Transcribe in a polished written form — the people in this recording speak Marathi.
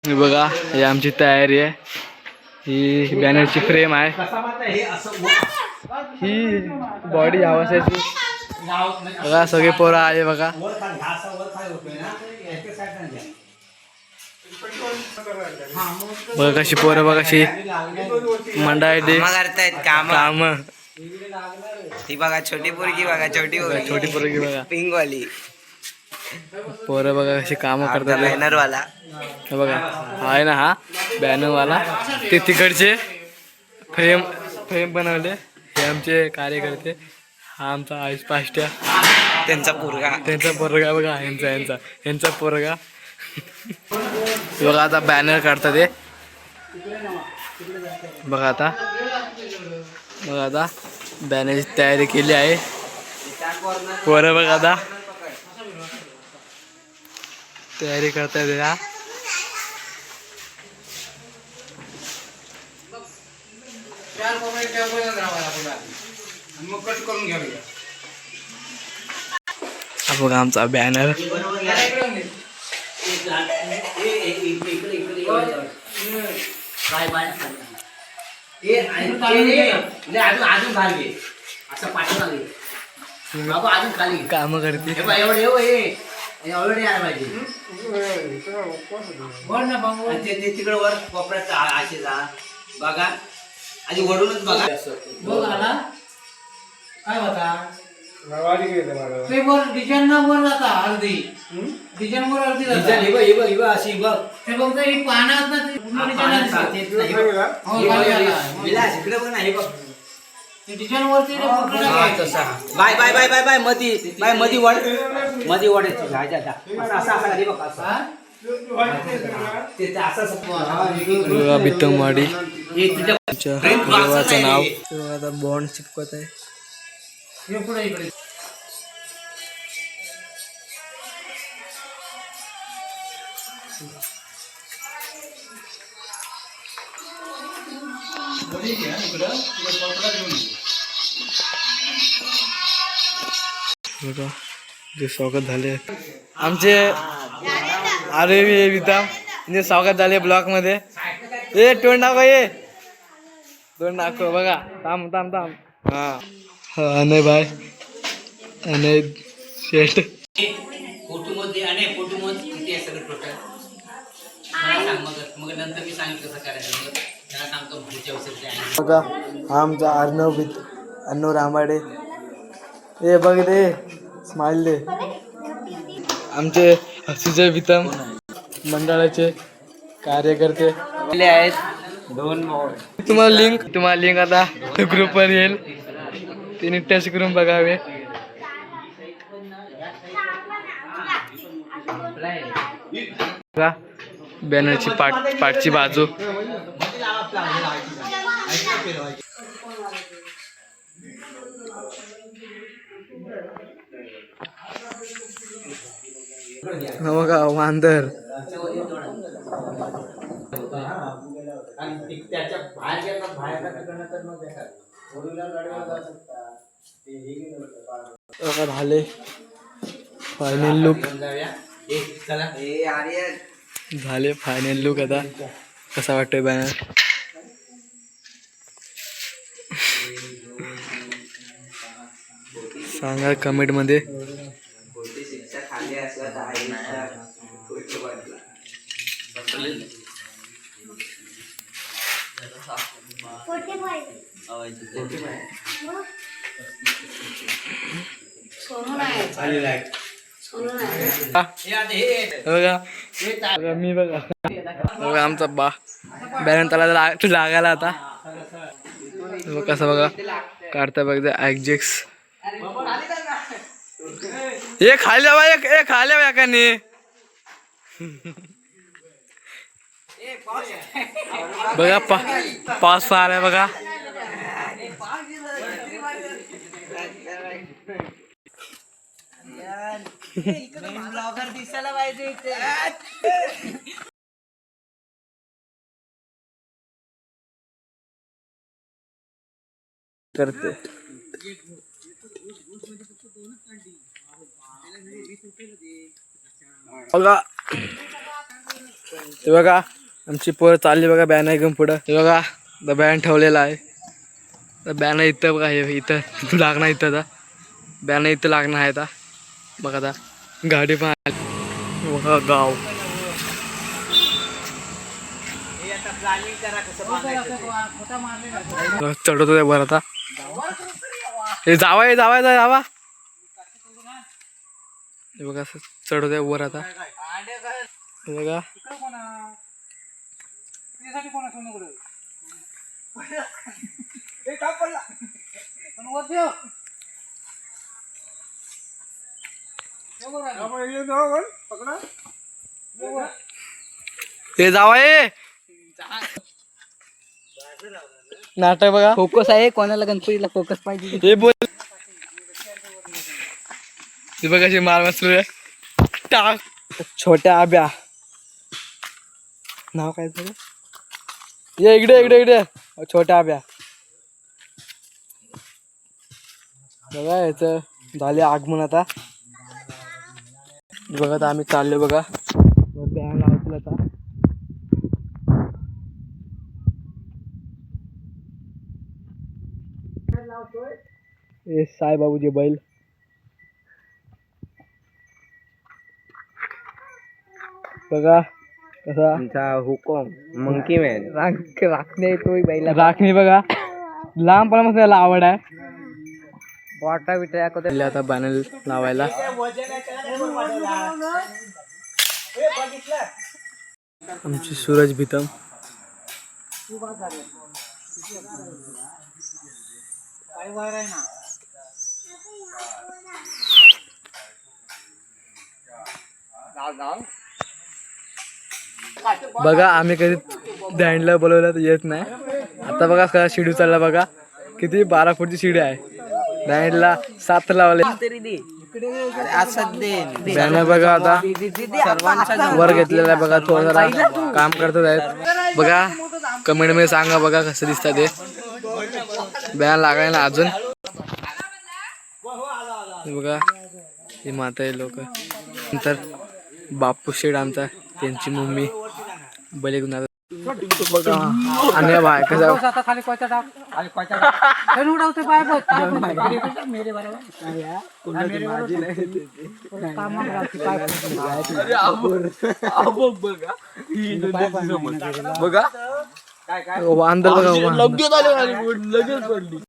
हे बघा ही आमची तयारी आहे. ही बॅनरची फ्रेम आहे. ही बॉडी आवाजाची बघा सगळे पोरं आले बघा. बघा कशी पोरं बघा कशी मंडळी करतायत काम. ती बघा छोटी पोरगी बघा छोटी पोरगी बघा पिंक वाली पोरं बघा कशी कामं करतात. बॅनर वाला बघा आहे ना हा बॅनर वाला. ते तिकडचे फ्रेम बनवले हे आमचे कार्यकर्ते. हा आमचा आयुष पाष्ट्या त्यांचा पोरगा बघा यांचा पोरगा. बघा आता बॅनर काढतात ते. बघा आता बॅनरची तयारी केली आहे. पोरं बघा आता तयारी करतात या. हा बघा आमचा बॅनर. काम करते तिकडे वर कोपऱ्यात असे जा बघा आधी वरूनच बघा. काय होता ते वर डिझाईन ना वर जाता अर्धी डिझाईन वर अर्धी जाता. अशी बघ ते बघता ही पानात ना इकडे बघ ना हे बघ डिझाईन वरती बाय बाय बाय बाय बाय मधी वाढायचं बित्तमवाडी देवाचं नाव. आता बॉन्ड चिपकत आहे. इकडे बघा जे स्वागत झाले आमचे अरे विधाम म्हणजे स्वागत झाले ब्लॉक मध्ये. ए तोंड दाखव ये तोंड दाखव बघा. थांब हा अनय भाई अनय शेट फोटोमध्ये आणि फोटोमध्ये किती आहे सगळं टोटल मला सांग मग नंतर मी सांगितलं कसं करायचं त्याला सांगतो पुढच्या वर्षी. बघा हा आमचा अर्णव रामाडे. ए बघ दे स्माइल दे. आमचे सुजय वितम मंडळाचे कार्यकर्ते आहेत 2 तुम्हाला लिंक आता ग्रुपवर येईल. तिने टच करून बघावे. बॅनरची पाठची बाजू बघा वांदर. झाले फायनल लुक. झाले फायनल लुक. आता कसा वाटतोय बॅनर सांगा कमेंट मध्ये. मी बघा आमचा बॅनर त्याला लागायला आता कसं बघा काढता बघा ॲक्जेक्स. हे खाली खाल्या एकाने बघा पाऊस आलाय बघा. दिसायला पाहिजे करते. बघा ते बघा आमची पोर चालली बघा बॅन घेऊन पुढं. हे बघा बॅन ठेवलेला आहे. बॅन इथं बघा, हे इथं लागणार, इथं बॅन इथं लागणार आहे. आता बघा आता गाडी पण आली बघा. गाव चढवतो त्या वर आता. हे जावा जावा. हे बघा असं चढवतो वर आता. हे बघा हे जावा ये नाटक बघा. फोकस आहे, कोणाला गणपतीला फोकस पाहिजे. हे बोल ते बघा कशी मार मस्त टाक. छोट्या आब्या नाव काय झालं. ये इकडे छोट्या आब्या. बघा याचं झाले आगमन आता. बघा आता आम्ही चाललो बघा बॅन लावतील आता. हे साईबाबूचे बैल. बघा कसा हुकम मंकी मॅन राखणे येतोय बैला. राखणी बघा लहानपणापासून त्याला आवड आहे. वाटा बिटा आता बॅनर लावायला. आमची सूरज भीतम. बघा आम्ही कधी दँडला बोलवलं तर येत नाही. आता बघा कसा शिडी चालला बघा. किती 12 फूटची शिडी आहे. दँडला 7 लावले. बॅनर बघा आता वर घेतलेला आहे बघा. थोडं जरा काम करतात आहेत बघा. कमेंट मध्ये सांगा बघा कसं दिसतं ते. बॅनर लागाय ना अजून. बघा हे माता आहे लोक. नंतर बापू शेठ आमचा त्यांची मम्मी बले गुन्हा बघा. आणि बाय कसं खाली कोयता टाक, खाली कोयता टाक. उडवते पाय बघ. मेरे बरोबर बघा वांदर बघा लगेच